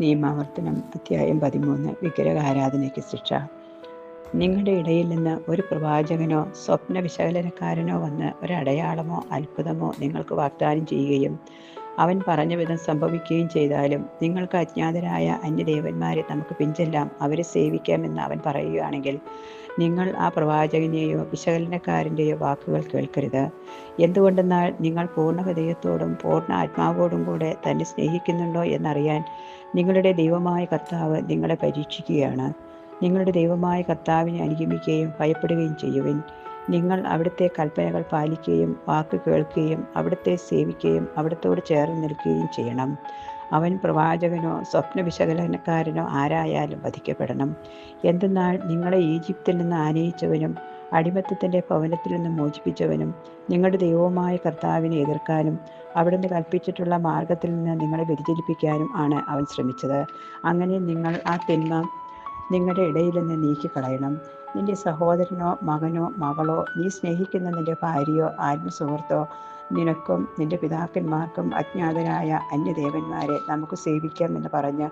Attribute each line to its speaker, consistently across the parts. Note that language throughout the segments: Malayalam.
Speaker 1: നിയമാവർത്തനം അധ്യായം 13. വിഗ്രഹാരാധനയ്ക്ക് ശിക്ഷ. നിങ്ങളുടെ ഇടയിൽ നിന്ന് ഒരു പ്രവാചകനോ സ്വപ്ന വിശകലനക്കാരനോ വന്ന് ഒരടയാളമോ അത്ഭുതമോ നിങ്ങൾക്ക് വാഗ്ദാനം ചെയ്യുകയും അവൻ പറഞ്ഞ വിധം സംഭവിക്കുകയും ചെയ്താലും നിങ്ങൾക്ക് അജ്ഞാതരായ അന്യദേവന്മാരെ നമുക്ക് പിഞ്ചെല്ലാം അവരെ സേവിക്കാമെന്ന് അവൻ പറയുകയാണെങ്കിൽ നിങ്ങൾ ആ പ്രവാചകനെയോ വിശകലനക്കാരൻ്റെയോ വാക്കുകൾ കേൾക്കരുത്. എന്തുകൊണ്ടെന്നാൽ നിങ്ങൾ പൂർണ്ണ ഹൃദയത്തോടും പൂർണ്ണ ആത്മാവോടും കൂടെ തന്നെ സ്നേഹിക്കുന്നുണ്ടോ എന്നറിയാൻ നിങ്ങളുടെ ദൈവമായ കർത്താവ് നിങ്ങളെ പരീക്ഷിക്കുകയാണ്. നിങ്ങളുടെ ദൈവമായ കർത്താവിനെ അനുഗമിക്കുകയും ഭയപ്പെടുകയും ചെയ്യുവിൻ. നിങ്ങൾ അവിടുത്തെ കൽപ്പനകൾ പാലിക്കുകയും വാക്ക് കേൾക്കുകയും അവിടുത്തെ സേവിക്കുകയും അവിടുത്തോട് ചേർന്ന് നിൽക്കുകയും ചെയ്യണം. അവൻ പ്രവാചകനോ സ്വപ്ന വിശകലനക്കാരനോ ആരായാലും വധിക്കപ്പെടണം. എന്തെന്നാൽ നിങ്ങളെ ഈജിപ്തിൽ നിന്ന് ആനയിച്ചവനും അടിമത്തത്തിൻ്റെ ഭവനത്തിൽ നിന്ന് മോചിപ്പിച്ചവനും നിങ്ങളുടെ ദൈവമായ കർത്താവിനെ എതിർക്കാനും അവിടുന്ന് കൽപ്പിച്ചിട്ടുള്ള മാർഗത്തിൽ നിന്ന് നിങ്ങളെ വ്യതിചലിപ്പിക്കാനും ആണ് അവൻ ശ്രമിച്ചത്. അങ്ങനെ നിങ്ങൾ ആ തിന്മ നിങ്ങളുടെ ഇടയിൽ നിന്ന് നീക്കിക്കളയണം. നിന്റെ സഹോദരനോ മകനോ മകളോ നീ സ്നേഹിക്കുന്ന നിന്റെ ഭാര്യയോ ആത്മസുഹൃത്തോ നിനക്കും നിന്റെ പിതാക്കന്മാർക്കും അജ്ഞാതരായ അന്യദേവന്മാരെ നമുക്ക് സേവിക്കാം എന്ന് പറഞ്ഞ്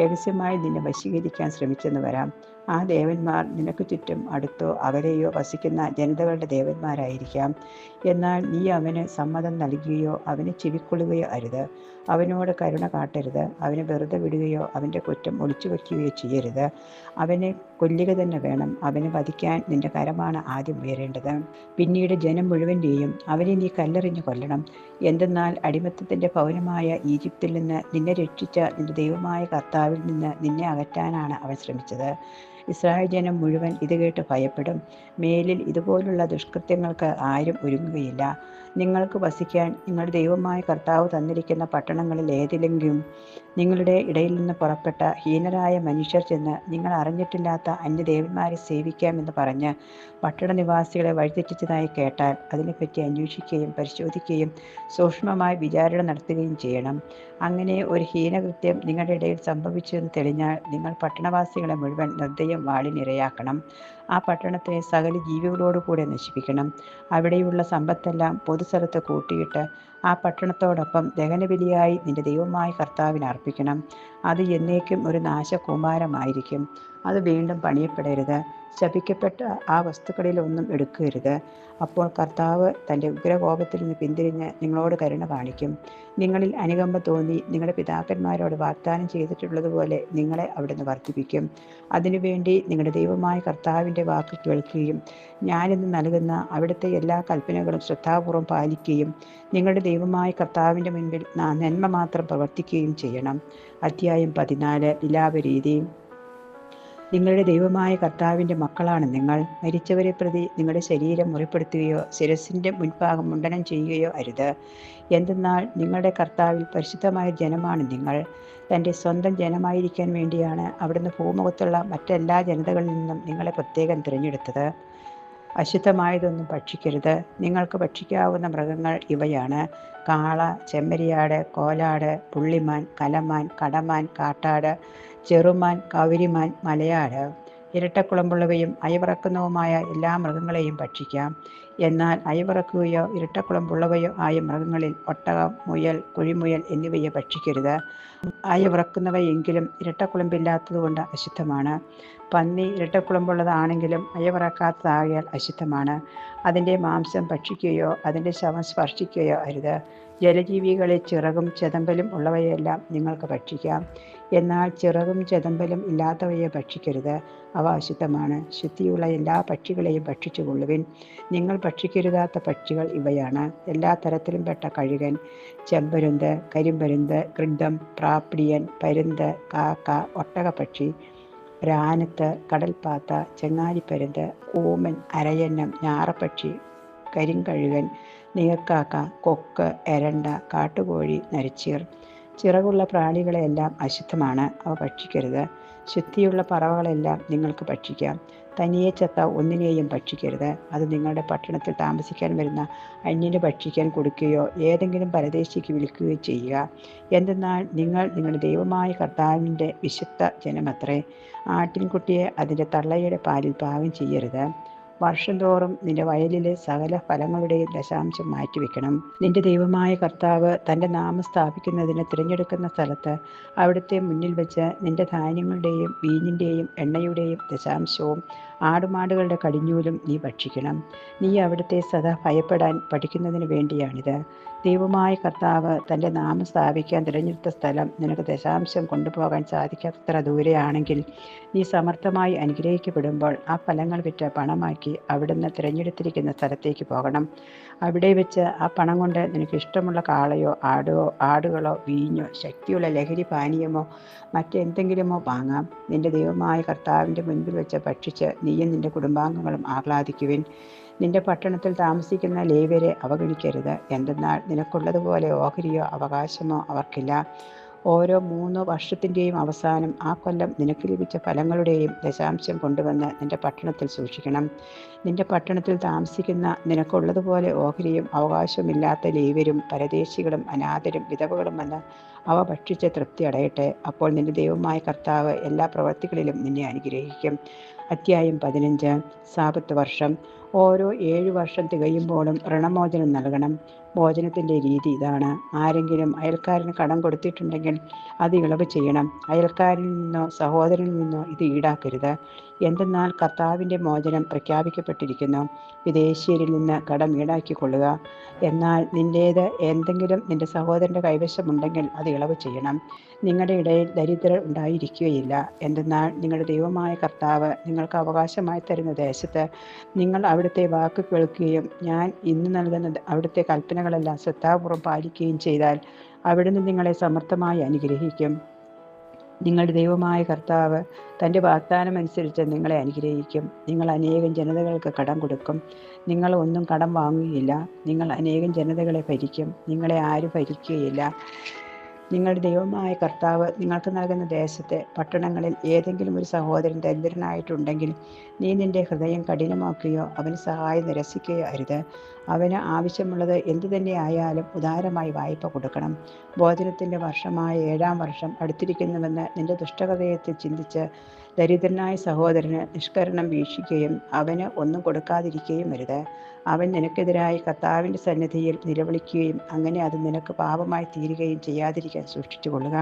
Speaker 1: രഹസ്യമായി നിന്നെ വശീകരിക്കാൻ ശ്രമിച്ചെന്ന് വരാം. ആ ദേവന്മാർ നിനക്ക് ചുറ്റും അടുത്തോ അകലെയോ വസിക്കുന്ന ജനതകളുടെ ദേവന്മാരായിരിക്കാം. എന്നാൽ നീ അവന് സമ്മതം നൽകുകയോ അവനെ ചെവിക്കൊള്ളുകയോ അരുത്. അവനോട് കരുണ കാട്ടരുത്. അവനെ വെറുതെ വിടുകയോ അവൻ്റെ കുറ്റം ഒളിച്ചു വയ്ക്കുകയോ ചെയ്യരുത്. അവനെ കൊല്ലുക തന്നെ വേണം. അവനെ വധിക്കാൻ നിന്റെ കരമാണ് ആദ്യം ഉയരേണ്ടത്. പിന്നീട് ജനം മുഴുവൻ്റെയും അവനെ നീ കല്ലെറിഞ്ഞ് കൊല്ലണം. എന്തെന്നാൽ അടിമത്തത്തിൻ്റെ ഭവനമായ ഈജിപ്തിൽ നിന്ന് നിന്നെ രക്ഷിച്ച നിന്റെ ദൈവമായ കർത്താവിൽ നിന്ന് നിന്നെ അകറ്റാനാണ് അവൻ ശ്രമിച്ചത്. ഇസ്രായേൽ ജനം മുഴുവൻ ഇത് കേട്ട് ഭയപ്പെടും. മേലിൽ ഇതുപോലുള്ള ദുഷ്കൃത്യങ്ങൾക്ക് ആരും ഒരുങ്ങുകയില്ല. നിങ്ങൾക്ക് വസിക്കാൻ നിങ്ങളുടെ ദൈവമായ കർത്താവ് തന്നിരിക്കുന്ന പട്ടണങ്ങളിൽ ഏതിലെങ്കിലും നിങ്ങളുടെ ഇടയിൽ നിന്ന് പുറപ്പെട്ട ഹീനരായ മനുഷ്യർ ചെന്ന് നിങ്ങൾ അറിഞ്ഞിട്ടില്ലാത്ത അന്യദേവന്മാരെ സേവിക്കാമെന്ന് പറഞ്ഞ് പട്ടണ നിവാസികളെ വഴിതെറ്റിച്ചതായി കേട്ടാൽ അതിനെപ്പറ്റി അന്വേഷിക്കുകയും പരിശോധിക്കുകയും സൂക്ഷ്മമായി വിചാരണ നടത്തുകയും ചെയ്യണം. അങ്ങനെ ഒരു ഹീനകൃത്യം നിങ്ങളുടെ ഇടയിൽ സംഭവിച്ചുവെന്ന് തെളിഞ്ഞാൽ നിങ്ങൾ പട്ടണവാസികളെ മുഴുവൻ നിർദ്ദയം വാളിനിരയാക്കണം. ആ പട്ടണത്തിലെ സകല ജീവികളോടുകൂടെ നശിപ്പിക്കണം. അവിടെയുള്ള സമ്പത്തെല്ലാം പൊതുസ്ഥലത്ത് കൂട്ടിയിട്ട് ആ പട്ടണത്തോടൊപ്പം ദഹനബലിയായി നിന്റെ ദൈവമായ കർത്താവിന് അർപ്പിക്കണം. അത് എന്നേക്കും ഒരു നാശകൂമാരമായിരിക്കും. അത് വീണ്ടും പണിയപ്പെടരുത്. ശപിക്കപ്പെട്ട ആ വസ്തുക്കളിലൊന്നും എടുക്കരുത്. അപ്പോൾ കർത്താവ് തൻ്റെ ഉഗ്രകോപത്തിൽ നിന്ന് പിന്തിരിഞ്ഞ് നിങ്ങളോട് കരുണ കാണിക്കും. നിങ്ങളിൽ അനുകമ്പ തോന്നി നിങ്ങളുടെ പിതാക്കന്മാരോട് വാഗ്ദാനം ചെയ്തിട്ടുള്ളതുപോലെ നിങ്ങളെ അവിടുന്ന് വർദ്ധിപ്പിക്കും. അതിനുവേണ്ടി നിങ്ങളുടെ ദൈവമായ കർത്താവിൻ്റെ വാക്ക് കേൾക്കുകയും ഞാനിന്ന് നൽകുന്ന അവിടുത്തെ എല്ലാ കൽപ്പനകളും ശ്രദ്ധാപൂർവം പാലിക്കുകയും നിങ്ങളുടെ ദൈവമായ കർത്താവിൻ്റെ മുൻപിൽ നന്മ മാത്രം പ്രവർത്തിക്കുകയും ചെയ്യണം. അധ്യായം 14. വിലാപരീതി. നിങ്ങളുടെ ദൈവമായ കർത്താവിൻ്റെ മക്കളാണ് നിങ്ങൾ. മരിച്ചവരെ പ്രതി നിങ്ങളുടെ ശരീരം മുറിപ്പെടുത്തുകയോ ശിരസിൻ്റെ മുൻഭാഗം മുണ്ഡനം ചെയ്യുകയോ അരുത്. എന്തെന്നാൽ നിങ്ങളുടെ കർത്താവിൽ പരിശുദ്ധമായ ജനമാണ് നിങ്ങൾ. തൻ്റെ സ്വന്തം ജനമായിരിക്കാൻ വേണ്ടിയാണ് അവിടുന്ന് ഭൂമുഖത്തുള്ള മറ്റെല്ലാ ജനതകളിൽ നിന്നും നിങ്ങളെ പ്രത്യേകം തിരഞ്ഞെടുത്തത്. അശുദ്ധമായതൊന്നും ഭക്ഷിക്കരുത്. നിങ്ങൾക്ക് ഭക്ഷിക്കാവുന്ന മൃഗങ്ങൾ ഇവയാണ്: കാള, ചെമ്മരിയാട്, കോലാട്, പുള്ളിമാൻ, കലമാൻ, കടമാൻ, കാട്ടാട്, ചെറുമാൻ, കൗരിമാൻ, മലയാട്. ഇരട്ടക്കുളമ്പുള്ളവയും അയവിറക്കുന്നതുമായ എല്ലാ മൃഗങ്ങളെയും ഭക്ഷിക്കാം. എന്നാൽ അയവിറക്കുകയോ ഇരട്ടക്കുളമ്പുള്ളവയോ ആയ മൃഗങ്ങളിൽ ഒട്ടകം, മുയൽ, കുഴിമുയൽ എന്നിവയെ ഭക്ഷിക്കരുത്. അയവിറക്കുന്നവയെങ്കിലും ഇരട്ടക്കുളമ്പില്ലാത്തതുകൊണ്ട് അശുദ്ധമാണ്. പന്നി ഇരട്ടക്കുളമ്പുള്ളതാണെങ്കിലും അയവിറക്കാത്തതായാൽ അശുദ്ധമാണ്. അതിൻ്റെ മാംസം ഭക്ഷിക്കുകയോ അതിൻ്റെ ശവം സ്പർശിക്കുകയോ അരുത്. ജലജീവികളിൽ ചിറകും ചെതമ്പലും ഉള്ളവയെല്ലാം നിങ്ങൾക്ക് ഭക്ഷിക്കാം. എന്നാൽ ചിറകും ചെതമ്പലും ഇല്ലാത്തവയെ ഭക്ഷിക്കരുത്. അവ അശുദ്ധമാണ്. ശുദ്ധിയുള്ള എല്ലാ പക്ഷികളെയും ഭക്ഷിച്ചു കൊള്ളുവിൻ. നിങ്ങൾ ഭക്ഷിക്കരുതാത്ത പക്ഷികൾ ഇവയാണ്: എല്ലാ തരത്തിലും പെട്ട കഴുകൻ, ചെമ്പരുന്ത്, കരിമ്പരുന്ത്, ഗൃഡം, പ്രാപ്പിടിയൻ, പരുന്ത്, കാക്ക, ഒട്ടകപ്പക്ഷി, രാനത്ത്, കടൽപ്പാത്ത, ചെങ്ങാലിപ്പരുന്ത്, കൂമൻ, അരയന്നം, ഞാറപ്പക്ഷി, കരിങ്കഴുകൻ, നീർക്കാക്ക, കൊക്ക്, എരണ്ട, കാട്ടുകോഴി, നരിച്ചീർ. ചിറകുള്ള പ്രാണികളെല്ലാം അശുദ്ധമാണ്. അവ ഭക്ഷിക്കരുത്. ശുദ്ധിയുള്ള പറവകളെല്ലാം നിങ്ങൾക്ക് ഭക്ഷിക്കാം. തനിയെ ചത്ത ഒന്നിനെയും ഭക്ഷിക്കരുത്. അത് നിങ്ങളുടെ പട്ടണത്തിൽ താമസിക്കാൻ വരുന്ന അന്യന് ഭക്ഷിക്കാൻ കൊടുക്കുകയോ ഏതെങ്കിലും പരദേശിക്ക് വിൽക്കുകയോ ചെയ്യുക. എന്തെന്നാൽ നിങ്ങൾ നിങ്ങളുടെ ദൈവമായ കർത്താവിൻ്റെ വിശുദ്ധ ജനമത്രേ. ആട്ടിൻകുട്ടിയെ അതിൻ്റെ തള്ളയുടെ പാലിൽ പാകം ചെയ്യരുത്. വർഷം തോറും നിന്റെ വയലിലെ സകല ഫലങ്ങളുടെയും ദശാംശം മാറ്റിവെക്കണം. നിന്റെ ദൈവമായ കർത്താവ് തൻ്റെ നാമം സ്ഥാപിക്കുന്നതിന് തിരഞ്ഞെടുക്കുന്ന സ്ഥലത്ത് അവിടുത്തെ മുന്നിൽ വെച്ച് നിന്റെ ധാന്യങ്ങളുടെയും വീഞ്ഞിൻ്റെയും എണ്ണയുടെയും ദശാംശവും ആടുമാടുകളുടെ കടിഞ്ഞൂലും നീ ഭക്ഷിക്കണം. നീ അവിടുത്തെ സദാ ഭയപ്പെടാൻ പഠിക്കുന്നതിന് വേണ്ടിയാണിത്. ദൈവമായ കർത്താവ് തൻ്റെ നാമം സ്ഥാപിക്കാൻ തിരഞ്ഞെടുത്ത സ്ഥലം നിനക്ക് ദശാംശം കൊണ്ടുപോകാൻ സാധിക്കാത്തത്ര ദൂരെയാണെങ്കിൽ നീ സമർത്ഥമായി അനുഗ്രഹിക്കപ്പെടുമ്പോൾ ആ ഫലങ്ങൾ വിറ്റ് പണമാക്കി അവിടുന്ന് തിരഞ്ഞെടുത്തിരിക്കുന്ന സ്ഥലത്തേക്ക് പോകണം. അവിടെ വെച്ച് ആ പണം കൊണ്ട് നിനക്ക് ഇഷ്ടമുള്ള കാളയോ ആടുകളോ വീഞ്ഞോ ശക്തിയുള്ള ലഹരി പാനീയമോ മറ്റെന്തെങ്കിലുമോ വാങ്ങാം. നിന്റെ ദൈവമായ കർത്താവിൻ്റെ മുൻപിൽ വെച്ച് ഭക്ഷിച്ച് നീയും നിന്റെ കുടുംബാംഗങ്ങളും ആഹ്ലാദിക്കുവിൻ. നിന്റെ പട്ടണത്തിൽ താമസിക്കുന്ന ലേവ്യരെ അവഗണിക്കരുത്. എന്തെന്നാൽ നിനക്കുള്ളതുപോലെ ഓഹരിയോ അവകാശമോ അവർക്കില്ല. ഓരോ 3 വർഷത്തിൻ്റെയും അവസാനം ആ കൊല്ലം നിനക്ക് ലഭിച്ച ഫലങ്ങളുടെയും ദശാംശം കൊണ്ടുവന്ന് നിന്റെ പട്ടണത്തിൽ സൂക്ഷിക്കണം. നിന്റെ പട്ടണത്തിൽ താമസിക്കുന്ന നിനക്കുള്ളതുപോലെ ഓഹരിയും അവകാശവുമില്ലാത്ത ലേവ്യരും പരദേശികളും അനാഥരും വിധവകളും വന്ന് അവ ഭക്ഷിച്ച് തൃപ്തി അടയട്ടെ. അപ്പോൾ നിന്റെ ദൈവമായ കർത്താവ് എല്ലാ പ്രവൃത്തികളിലും നിന്നെ അനുഗ്രഹിക്കും. അധ്യായം 15. സാപത്ത് വർഷം. ഓരോ 7 വർഷം തികയുമ്പോഴും ഋണമോചനം നൽകണം. മോചനത്തിൻ്റെ രീതി ഇതാണ്. ആരെങ്കിലും അയൽക്കാരന് കടം കൊടുത്തിട്ടുണ്ടെങ്കിൽ അത് ഇളവ് ചെയ്യണം. അയൽക്കാരിൽ നിന്നോ സഹോദരനിൽ നിന്നോ ഇത് ഈടാക്കരുത്. എന്തെന്നാൽ കർത്താവിൻ്റെ മോചനം പ്രഖ്യാപിക്കപ്പെട്ടിരിക്കുന്നു. വിദേശീയരിൽ നിന്ന് കടം ഈടാക്കിക്കൊള്ളുക. എന്നാൽ നിൻ്റേത് എന്തെങ്കിലും നിന്റെ സഹോദരൻ്റെ കൈവശമുണ്ടെങ്കിൽ അത് ഇളവ് ചെയ്യണം. നിങ്ങളുടെ ഇടയിൽ ദരിദ്രർ ഉണ്ടായിരിക്കുകയില്ല. എന്തെന്നാൽ നിങ്ങളുടെ ദൈവമായ കർത്താവ് നിങ്ങൾക്ക് അവകാശമായി തരുന്ന ദേശത്ത് നിങ്ങൾ അവിടുത്തെ വാക്ക് കേൾക്കുകയും ഞാൻ ഇന്ന് നൽകുന്ന അവിടുത്തെ കൽപ്പനകളെല്ലാം ശ്രദ്ധാപൂർവ്വം പാലിക്കുകയും ചെയ്താൽ അവിടുന്ന് നിങ്ങളെ സമർത്ഥമായി അനുഗ്രഹിക്കും. നിങ്ങളുടെ ദൈവമായ കർത്താവ് തൻ്റെ വാഗ്ദാനമനുസരിച്ച് നിങ്ങളെ അനുഗ്രഹിക്കും. നിങ്ങൾ അനേകം ജനതകൾക്ക് കടം കൊടുക്കും. നിങ്ങൾ ഒന്നും കടം വാങ്ങുകയില്ല. നിങ്ങൾ അനേകം ജനതകളെ ഭരിക്കും. നിങ്ങളെ ആരും ഭരിക്കുകയില്ല. നിങ്ങളുടെ ദൈവമായ കർത്താവ് നിങ്ങൾക്ക് നൽകുന്ന ദേശത്തെ പട്ടണങ്ങളിൽ ഏതെങ്കിലും ഒരു സഹോദരൻ ദരിദ്രനായിട്ടുണ്ടെങ്കിൽ നീ നിന്റെ ഹൃദയം കഠിനമാക്കുകയോ അവന് സഹായം നിരസിക്കുകയോ അരുത്. അവന് ആവശ്യമുള്ളത് എന്തു തന്നെ ആയാലും ഉദാരമായി വായ്പ കൊടുക്കണം. ഭോജനത്തിൻ്റെ വർഷമായ 7-ാം വർഷം അടുത്തിരിക്കുന്നുവെന്ന് നിന്റെ ദുഷ്ടഹൃദയത്തിൽ ചിന്തിച്ച് ദരിദ്രനായ സഹോദരന് നിഷ്കരണം വീക്ഷിക്കുകയും അവന് ഒന്നും കൊടുക്കാതിരിക്കുകയും അരുത്. അവൻ നിനക്കെതിരായി കർത്താവിൻ്റെ സന്നിധിയിൽ നിലവിളിക്കുകയും അങ്ങനെ അത് നിനക്ക് പാപമായി തീരുകയും ചെയ്യാതിരിക്കാൻ സൂക്ഷിച്ചുകൊള്ളുക.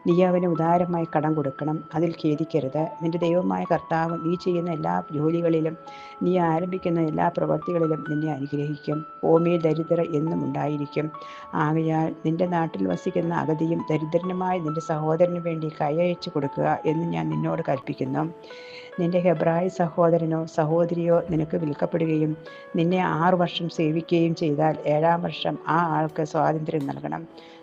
Speaker 1: നീ അവന് ഉദാരമായി കടം കൊടുക്കണം. അതിൽ ഖേദിക്കരുത്. നിന്റെ ദൈവമായ കർത്താവ് നീ ചെയ്യുന്ന എല്ലാ ജോലികളിലും നീ ആരംഭിക്കുന്ന എല്ലാ പ്രവൃത്തികളിലും നിന്നെ അനുഗ്രഹിക്കും. ഭൂമിയിൽ ദരിദ്രർ എന്നും ഉണ്ടായിരിക്കും. ആകയാൽ നിന്റെ നാട്ടിൽ വസിക്കുന്ന അഗതിയും ദരിദ്രനുമായ നിന്റെ സഹോദരന് വേണ്ടി കൈയയച്ചു കൊടുക്കുക എന്ന് ഞാൻ നിന്നോട് കൽപ്പിക്കുന്നു. നിന്റെ ഹെബ്രായ സഹോദരനോ സഹോദരിയോ നിനക്ക് വിൽക്കപ്പെടുകയും നിന്നെ 6 വർഷം സേവിക്കുകയും ചെയ്താൽ 7-ാം വർഷം ആ ആൾക്ക് സ്വാതന്ത്ര്യം നൽകണം.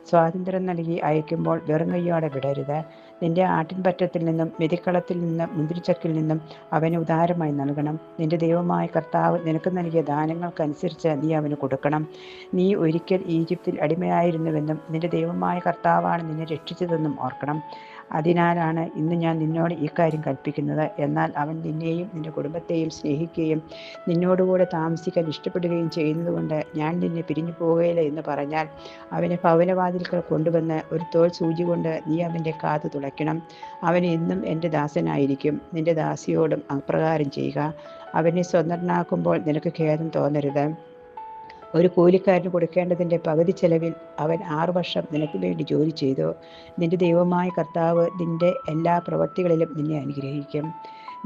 Speaker 1: സ്വാതന്ത്ര്യം നൽകി അയക്കുമ്പോൾ വെറും കൈയോടെ വിടരുത്. നിന്റെ ആട്ടിൻപറ്റത്തിൽ നിന്നും മെതിക്കളത്തിൽ നിന്നും മുന്തിരിച്ചക്കിൽ നിന്നും അവന് ഉദാരമായി നൽകണം. നിന്റെ ദൈവമായ കർത്താവ് നിനക്ക് നൽകിയ ദാനങ്ങൾക്കനുസരിച്ച് നീ അവന് കൊടുക്കണം. നീ ഒരിക്കൽ ഈജിപ്തിൽ അടിമയായിരുന്നുവെന്നും നിന്റെ ദൈവമായ കർത്താവാണ് നിന്നെ രക്ഷിച്ചതെന്നും ഓർക്കണം. അതിനാലാണ് ഇന്ന് ഞാൻ നിന്നോട് ഈ കാര്യം കൽപ്പിക്കുന്നത്. എന്നാൽ അവൻ നിന്നെയും നിന്റെ കുടുംബത്തെയും സ്നേഹിക്കുകയും നിന്നോടുകൂടെ താമസിക്കാൻ ഇഷ്ടപ്പെടുകയും ചെയ്യുന്നതുകൊണ്ട് ഞാൻ നിന്നെ പിരിഞ്ഞു പോവുകയില്ല എന്ന് പറഞ്ഞാൽ അവനെ ഭവനവാതിൽക്കൽ കൊണ്ടുവന്ന് ഒരു തോൽ സൂചി കൊണ്ട് നീ അവൻ്റെ കാത് തുളയ്ക്കണം. അവൻ എന്നും എൻ്റെ ദാസനായിരിക്കും. നിന്റെ ദാസിയോടും അപ്രകാരം ചെയ്യുക. അവനെ സ്വതന്ത്രനാക്കുമ്പോൾ നിനക്ക് ഖേദം തോന്നരുത്. ഒരു കൂലിക്കാരന് കൊടുക്കേണ്ടതിൻ്റെ പകുതി ചെലവിൽ അവൻ 6 വർഷം നിനക്ക് വേണ്ടി ജോലി ചെയ്തു. നിന്റെ ദൈവമായ കർത്താവ് നിന്റെ എല്ലാ പ്രവൃത്തികളിലും നിന്നെ അനുഗ്രഹിക്കും.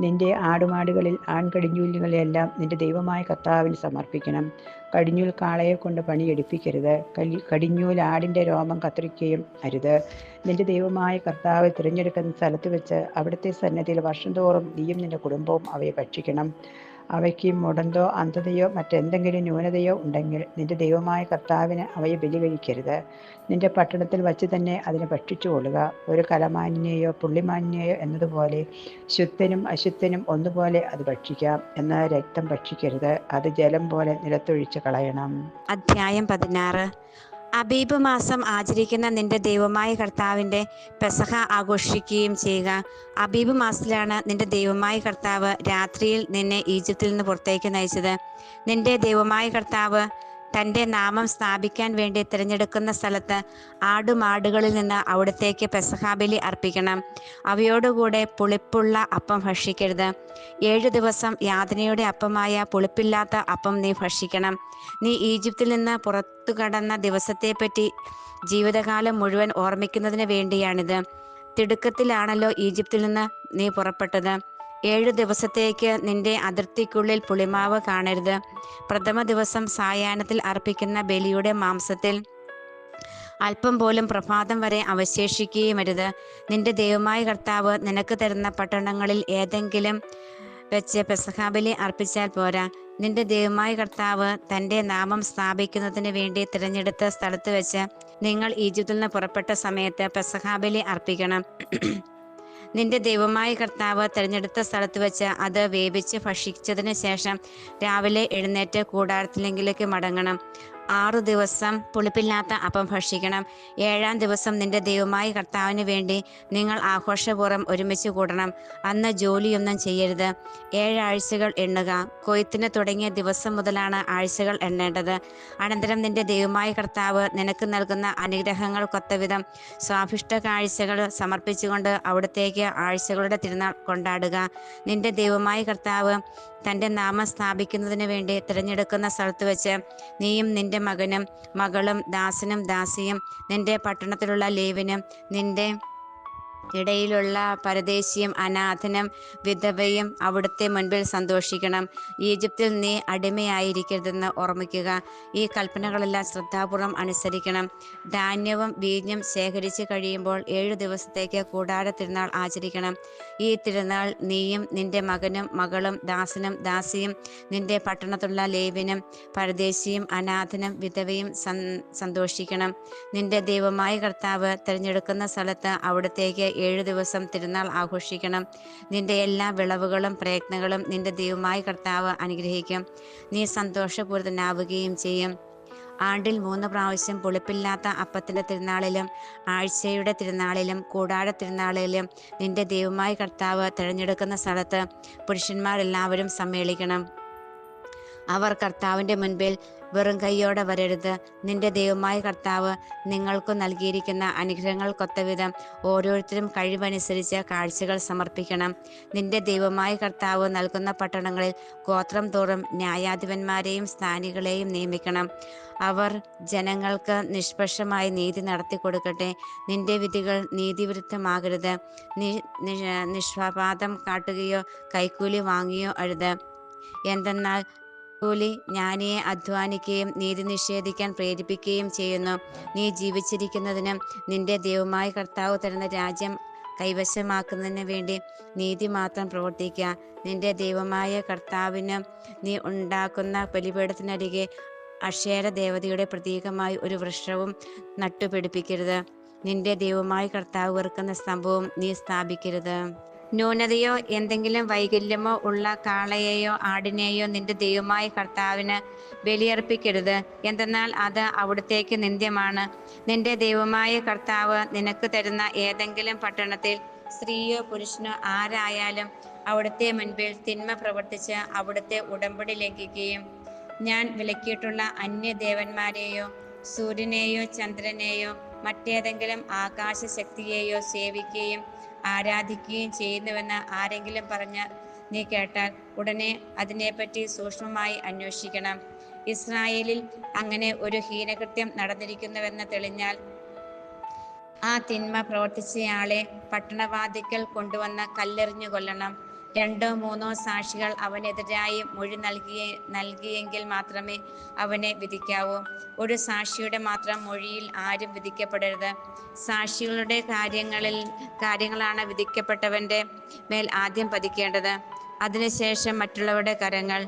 Speaker 1: നിന്റെ ആടുമാടുകളിൽ ആൺകടിഞ്ഞൂലുകളെല്ലാം നിന്റെ ദൈവമായ കർത്താവിന് സമർപ്പിക്കണം. കടിഞ്ഞൂൽ കാളയെ കൊണ്ട് പണിയെടുപ്പിക്കരുത്. കടിഞ്ഞൂൽ ആടിൻ്റെ രോമം കത്രിക്കുകയും അരുത്. നിന്റെ ദൈവമായ കർത്താവ് തിരഞ്ഞെടുക്കുന്ന സ്ഥലത്ത് വെച്ച് അവിടുത്തെ സന്നിധിയിൽ വർഷം തോറും നീയും നിന്റെ കുടുംബവും അവയെ ഭക്ഷിക്കണം. അവയ്ക്ക് മുടന്തോ അന്ധതയോ മറ്റെന്തെങ്കിലും ന്യൂനതയോ ഉണ്ടെങ്കിൽ നിന്റെ ദൈവമായ കർത്താവിന് അവയെ ബലി കഴിക്കരുത്. നിന്റെ പട്ടണത്തിൽ വച്ച് തന്നെ അതിനെ ഭക്ഷിച്ചുകൊള്ളുക. ഒരു കലമാന്യയോ പുള്ളിമാന്യയോ എന്നതുപോലെ ശുദ്ധനും അശുദ്ധനും ഒന്നുപോലെ അത് ഭക്ഷിക്കാം. എന്നാൽ രക്തം ഭക്ഷിക്കരുത്. അത് ജലം പോലെ നിലത്തൊഴിച്ച് കളയണം.
Speaker 2: അധ്യായം 16. അബീബ് മാസം ആചരിക്കുന്ന നിന്റെ ദൈവമായ കർത്താവിൻ്റെ പെസഹ ആഘോഷിക്കുകയും ചെയ്യുക. അബീബ് മാസത്തിലാണ് നിന്റെ ദൈവമായ കർത്താവ് രാത്രിയിൽ നിന്നെ ഈജിപ്തിൽ നിന്ന് പുറത്തേക്ക് നയിച്ചത്. നിന്റെ ദൈവമായ കർത്താവ് തൻ്റെ നാമം സ്ഥാപിക്കാൻ വേണ്ടി തിരഞ്ഞെടുക്കുന്ന സ്ഥലത്ത് ആടുമാടുകളിൽ നിന്ന് അവിടത്തേക്ക് പെസഹാബലി അർപ്പിക്കണം. അവയോടുകൂടെ പുളിപ്പുള്ള അപ്പം ഭക്ഷിക്കരുത്. 7 ദിവസം യാതനയുടെ അപ്പമായ പുളിപ്പില്ലാത്ത അപ്പം നീ ഭക്ഷിക്കണം. നീ ഈജിപ്തിൽ നിന്ന് പുറത്തു കടന്ന ദിവസത്തെപ്പറ്റി ജീവിതകാലം മുഴുവൻ ഓർമ്മിക്കുന്നതിന് വേണ്ടിയാണിത്. തിടുക്കത്തിലാണല്ലോ ഈജിപ്തിൽ നിന്ന് നീ പുറപ്പെട്ടത്. 7 ദിവസത്തേക്ക് നിന്റെ അതിർത്തിക്കുള്ളിൽ പുളിമാവ് കാണരുത്. പ്രഥമ ദിവസം സായാഹ്നത്തിൽ അർപ്പിക്കുന്ന ബലിയുടെ മാംസത്തിൽ അല്പം പോലും പ്രഭാതം വരെ അവശേഷിക്കുകയുമരുത്. നിന്റെ ദൈവമായ കർത്താവ് നിനക്ക് തരുന്ന പട്ടണങ്ങളിൽ ഏതെങ്കിലും വെച്ച് പെസഹാബലി അർപ്പിച്ചാൽ പോരാ. നിന്റെ ദൈവമായ കർത്താവ് തൻ്റെ നാമം സ്ഥാപിക്കുന്നതിന് വേണ്ടി തിരഞ്ഞെടുത്ത സ്ഥലത്ത് വെച്ച് നിങ്ങൾ ഈജിപ്തിൽ നിന്ന് പുറപ്പെട്ട സമയത്ത് പെസഹാബലി അർപ്പിക്കണം. നിന്റെ ദൈവമായ കർത്താവ് തിരഞ്ഞെടുത്ത സ്ഥലത്ത് വെച്ച് അത് വേവിച്ച് ഭക്ഷിച്ചതിന് ശേഷം രാവിലെ എഴുന്നേറ്റ് കൂടാരത്തിലെങ്കിലേക്ക് മടങ്ങണം. 6 ദിവസം പുളിപ്പില്ലാത്ത അപ്പം ഭക്ഷിക്കണം. 7-ാം ദിവസം നിന്റെ ദൈവമായ കർത്താവിന് വേണ്ടി നിങ്ങൾ ആഘോഷപൂർവ്വം ഒരുമിച്ച് കൂടണം. അന്ന് ജോലിയൊന്നും ചെയ്യരുത്. 7 ആഴ്ചകൾ എണ്ണുക. കൊയ്ത്തിന് തുടങ്ങിയ ദിവസം മുതലാണ് ആഴ്ചകൾ എണ്ണേണ്ടത്. അനന്തരം നിന്റെ ദൈവമായ കർത്താവ് നിനക്ക് നൽകുന്ന അനുഗ്രഹങ്ങൾക്കൊത്തവിധം സ്വാഭിഷ്ട കാഴ്ചകൾ സമർപ്പിച്ചുകൊണ്ട് അവിടത്തേക്ക് ആഴ്ചകളുടെ തിരുനാൾ കൊണ്ടാടുക. നിന്റെ ദൈവമായ കർത്താവ് തൻ്റെ നാമം സ്ഥാപിക്കുന്നതിന് വേണ്ടി തിരഞ്ഞെടുക്കുന്ന സ്ഥലത്ത് വെച്ച് നീയും നിന്റെ മകനും മകളും ദാസനും ദാസിയും നിന്റെ പട്ടണത്തിലുള്ള ലേവിനും നിന്റെ ഇടയിലുള്ള പരദേശിയും അനാഥനും വിധവയും അവിടുത്തെ മുൻപിൽ സന്തോഷിക്കണം. ഈജിപ്തിൽ നീ അടിമയായിരിക്കരുതെന്ന് ഓർമ്മിക്കുക. ഈ കൽപ്പനകളെല്ലാം ശ്രദ്ധാപൂർവം അനുസരിക്കണം. ധാന്യവും വീഞ്ഞും ശേഖരിച്ച് കഴിയുമ്പോൾ 7 ദിവസത്തേക്ക് കൂടാര തിരുനാൾ ആചരിക്കണം. ഈ തിരുനാൾ നീയും നിന്റെ മകനും മകളും ദാസനും ദാസിയും നിന്റെ പട്ടണത്തിലുള്ള ലേവിനും പരദേശിയും അനാഥനും വിധവയും സന്തോഷിക്കണം. നിന്റെ ദൈവമായ കർത്താവ് തിരഞ്ഞെടുക്കുന്ന സ്ഥലത്ത് അവിടത്തേക്ക് 7 ദിവസം തിരുനാൾ ആഘോഷിക്കണം. നിന്റെ എല്ലാ വിളവുകളും പ്രയത്നങ്ങളും നിന്റെ ദൈവമായ കർത്താവ് അനുഗ്രഹിക്കും. നീ സന്തോഷപൂരിതനാവുകയും ചെയ്യും. ആണ്ടിൽ 3 പ്രാവശ്യം പുളിപ്പില്ലാത്ത അപ്പത്തിൻ്റെ തിരുനാളിലും ആഴ്ചയുടെ തിരുനാളിലും കൂടാര തിരുനാളിലും നിന്റെ ദൈവമായ കർത്താവ് തിരഞ്ഞെടുക്കുന്ന സ്ഥലത്ത് പുരുഷന്മാരെല്ലാവരും സമ്മേളിക്കണം. അവർ കർത്താവിൻ്റെ മുൻപിൽ വെറും കൈയോടെ വരരുത്. നിന്റെ ദൈവമായ കർത്താവ് നിങ്ങൾക്ക് നൽകിയിരിക്കുന്ന അനുഗ്രഹങ്ങൾക്കൊത്തവിധം ഓരോരുത്തരും കഴിവനുസരിച്ച് കാഴ്ചകൾ സമർപ്പിക്കണം. നിന്റെ ദൈവമായ കർത്താവ് നൽകുന്ന പട്ടണങ്ങളിൽ ഗോത്രം തോറും ന്യായാധിപന്മാരെയും സ്ഥാനികളെയും നിയമിക്കണം. അവർ ജനങ്ങൾക്ക് നിഷ്പക്ഷമായി നീതി നടത്തി കൊടുക്കട്ടെ. നിന്റെ വിധികൾ നീതിവിരുദ്ധമാകരുത്. നിഷ്പാദം കാട്ടുകയോ കൈക്കൂലി വാങ്ങുകയോ അരുത്. എന്തെന്നാൽ കൂലി ജ്ഞാനിയെ അധ്വാനിക്കുകയും നീതി നിഷേധിക്കാൻ പ്രേരിപ്പിക്കുകയും ചെയ്യുന്നു. നീ ജീവിച്ചിരിക്കുന്നതിനും നിന്റെ ദൈവമായ കർത്താവ് തരുന്ന രാജ്യം കൈവശമാക്കുന്നതിന് വേണ്ടി നീതി മാത്രം പ്രവർത്തിക്കുക. നിന്റെ ദൈവമായ കർത്താവിന് നീ ഉണ്ടാക്കുന്ന ബലിപീഠത്തിനരികെ അക്ഷേര ദേവതയുടെ പ്രതീകമായി ഒരു വൃക്ഷവും നട്ടുപിടിപ്പിക്കരുത്. നിന്റെ ദൈവമായ കർത്താവ് വെറുക്കുന്ന സ്തംഭവും നീ സ്ഥാപിക്കരുത്. ന്യൂനതയോ എന്തെങ്കിലും വൈകല്യമോ ഉള്ള കാളയെയോ ആടിനെയോ നിന്റെ ദൈവമായ കർത്താവിന് ബലിയർപ്പിക്കരുത്. എന്തെന്നാൽ അത് അവിടത്തേക്ക് നിന്ദ്യമാണ്. നിന്റെ ദൈവമായ കർത്താവ് നിനക്ക് തരുന്ന ഏതെങ്കിലും പട്ടണത്തിൽ സ്ത്രീയോ പുരുഷനോ ആരായാലും അവിടുത്തെ മുൻപിൽ തിന്മ പ്രവർത്തിച്ച് അവിടുത്തെ ഉടമ്പടി ലംഘിക്കുകയും ഞാൻ വിലക്കിയിട്ടുള്ള അന്യദേവന്മാരെയോ സൂര്യനെയോ ചന്ദ്രനെയോ മറ്റേതെങ്കിലും ആകാശശക്തിയെയോ സേവിക്കുകയും ആരാധിക്കുകയും ചെയ്യുന്നുവെന്ന് ആരെങ്കിലും പറഞ്ഞ് നീ കേട്ടാൽ ഉടനെ അതിനെപ്പറ്റി സൂക്ഷ്മമായി അന്വേഷിക്കണം. ഇസ്രായേലിൽ അങ്ങനെ ഒരു ഹീനകൃത്യം നടന്നിരിക്കുന്നുവെന്ന് തെളിഞ്ഞാൽ ആ തിന്മ പ്രവർത്തിച്ചയാളെ പട്ടണവാതിക്കൽ കൊണ്ടുവന്ന് കല്ലെറിഞ്ഞു കൊല്ലണം. 2-3 സാക്ഷികൾ അവനെതിരായി മൊഴി നൽകിയെങ്കിൽ മാത്രമേ അവനെ വിധിക്കാവൂ. ഒരു സാക്ഷിയുടെ മാത്രം മൊഴിയിൽ ആരും വിധിക്കപ്പെടരുത്. സാക്ഷികളുടെ കാര്യങ്ങളാണ് വിധിക്കപ്പെട്ടവൻ്റെ മേൽ ആദ്യം പതിക്കേണ്ടത്, അതിനുശേഷം മറ്റുള്ളവരുടെ കരങ്ങൾ.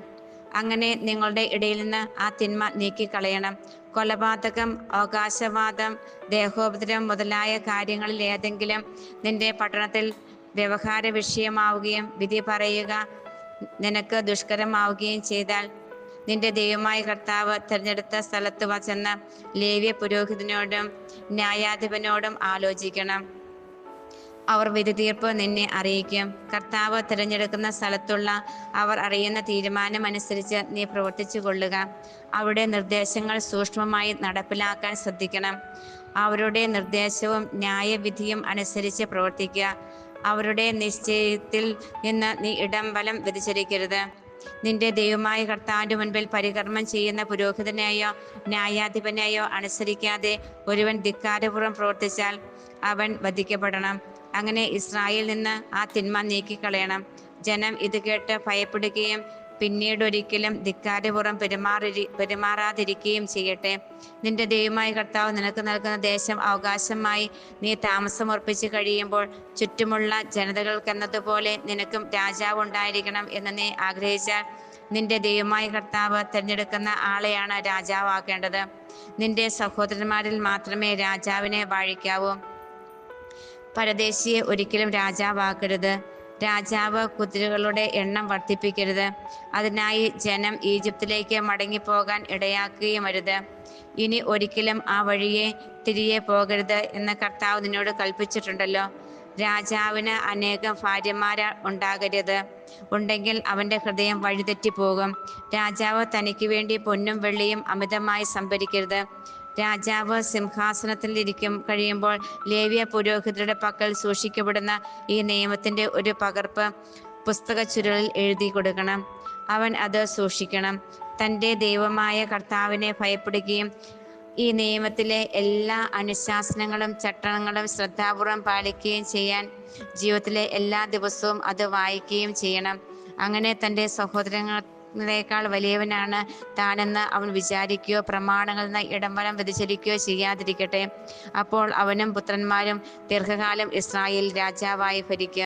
Speaker 2: അങ്ങനെ നിങ്ങളുടെ ഇടയിൽ നിന്ന് ആ തിന്മ നീക്കിക്കളയണം. കൊലപാതകം, അവകാശവാദം, ദേഹോപദ്രവം മുതലായ കാര്യങ്ങളിൽ ഏതെങ്കിലും നിന്റെ പട്ടണത്തിൽ വ്യവഹാര വിഷയമാവുകയും വിധി പറയുക നിനക്ക് ദുഷ്കരമാവുകയും ചെയ്താൽ നിന്റെ ദൈവമായ കർത്താവ് തിരഞ്ഞെടുത്ത സ്ഥലത്ത് വച്ചെന്ന് ലേവ്യ പുരോഹിതനോടും ന്യായാധിപനോടും ആലോചിക്കണം. അവർ വിധി തീർപ്പ് നിന്നെ അറിയിക്കും. കർത്താവ് തിരഞ്ഞെടുക്കുന്ന സ്ഥലത്തുള്ള അവർ അറിയുന്ന തീരുമാനമനുസരിച്ച് നീ പ്രവർത്തിച്ചു കൊള്ളുക. അവരുടെ നിർദ്ദേശങ്ങൾ സൂക്ഷ്മമായി നടപ്പിലാക്കാൻ ശ്രദ്ധിക്കണം. അവരുടെ നിർദ്ദേശവും ന്യായവിധിയും അനുസരിച്ച് പ്രവർത്തിക്കുക. അവരുടെ നിശ്ചയത്തിൽ നിന്ന് നീ ഇടംവലം വ്യതിചലിക്കരുത്. നിന്റെ ദൈവമായ കർത്താവിന്റെ മുൻപിൽ പരികർമ്മം ചെയ്യുന്ന പുരോഹിതനെയോ ന്യായാധിപനെയോ അനുസരിക്കാതെ ഒരുവൻ ധിക്കാരപൂർവ്വം പ്രവർത്തിച്ചാൽ അവൻ വധിക്കപ്പെടണം. അങ്ങനെ ഇസ്രായേലിൽ നിന്ന് ആ തിന്മ നീക്കിക്കളയണം. ജനം ഇത് കേട്ട് ഭയപ്പെടുകയും പിന്നീടൊരിക്കലും ധിക്കാരപൂർവ്വം പെരുമാറാതിരിക്കുകയും ചെയ്യട്ടെ. നിന്റെ ദൈവമായ കർത്താവ് നിനക്ക് നൽകുന്ന ദേശം അവകാശമായി നീ താമസമുറപ്പിച്ച് കഴിയുമ്പോൾ ചുറ്റുമുള്ള ജനതകൾക്കെന്നതുപോലെ നിനക്കും രാജാവ് ഉണ്ടായിരിക്കണം എന്ന് നീ ആഗ്രഹിച്ചാൽ നിന്റെ ദൈവമായ കർത്താവ് തിരഞ്ഞെടുക്കുന്ന ആളെയാണ് രാജാവാക്കേണ്ടത്. നിന്റെ സഹോദരന്മാരിൽ മാത്രമേ രാജാവിനെ വാഴിക്കാവൂ. പരദേശിയെ ഒരിക്കലും രാജാവാക്കരുത്. രാജാവ് കുതിരകളുടെ എണ്ണം വർദ്ധിപ്പിക്കരുത്. അതിനായി ജനം ഈജിപ്തിലേക്ക് മടങ്ങിപ്പോകാൻ ഇടയാക്കുകയുമരുത്. ഇനി ഒരിക്കലും ആ വഴിയെ തിരികെ പോകരുത് എന്ന് കർത്താവ് നിന്നോട് കൽപ്പിച്ചിട്ടുണ്ടല്ലോ. രാജാവിന് അനേകം ഭാര്യമാർ ഉണ്ടാകരുത്. ഉണ്ടെങ്കിൽ അവൻ്റെ ഹൃദയം വഴിതെറ്റിപ്പോകും. രാജാവ് തനിക്ക് വേണ്ടി പൊന്നും വെള്ളിയും അമിതമായി സംഭരിക്കരുത്. രാജാവ് സിംഹാസനത്തിൽ കഴിയുമ്പോൾ ലേവ്യ പുരോഹിതരുടെ പക്കൽ സൂക്ഷിക്കപ്പെടുന്ന ഈ നിയമത്തിൻ്റെ ഒരു പകർപ്പ് പുസ്തക ചുരുളിൽ എഴുതി കൊടുക്കണം. അവൻ അത് സൂക്ഷിക്കണം. തൻ്റെ ദൈവമായ കർത്താവിനെ ഭയപ്പെടുകയും ഈ നിയമത്തിലെ എല്ലാ അനുശാസനങ്ങളും ചട്ടങ്ങളും ശ്രദ്ധാപൂർവം പാലിക്കുകയും ചെയ്യാൻ ജീവിതത്തിലെ എല്ലാ ദിവസവും അത് വായിക്കുകയും ചെയ്യണം. അങ്ങനെ തൻ്റെ സഹോദരങ്ങളേക്കാൾ വലിയവനാണ് താനെന്ന് അവൻ വിചാരിക്കുകയോ പ്രമാണങ്ങളിൽ നിന്ന് ഇടംവലം വ്യതിചലിക്കുകയോ ചെയ്യാതിരിക്കട്ടെ. അപ്പോൾ അവനും പുത്രന്മാരും ദീർഘകാലം ഇസ്രായേൽ രാജാവായി ഭരിക്കും.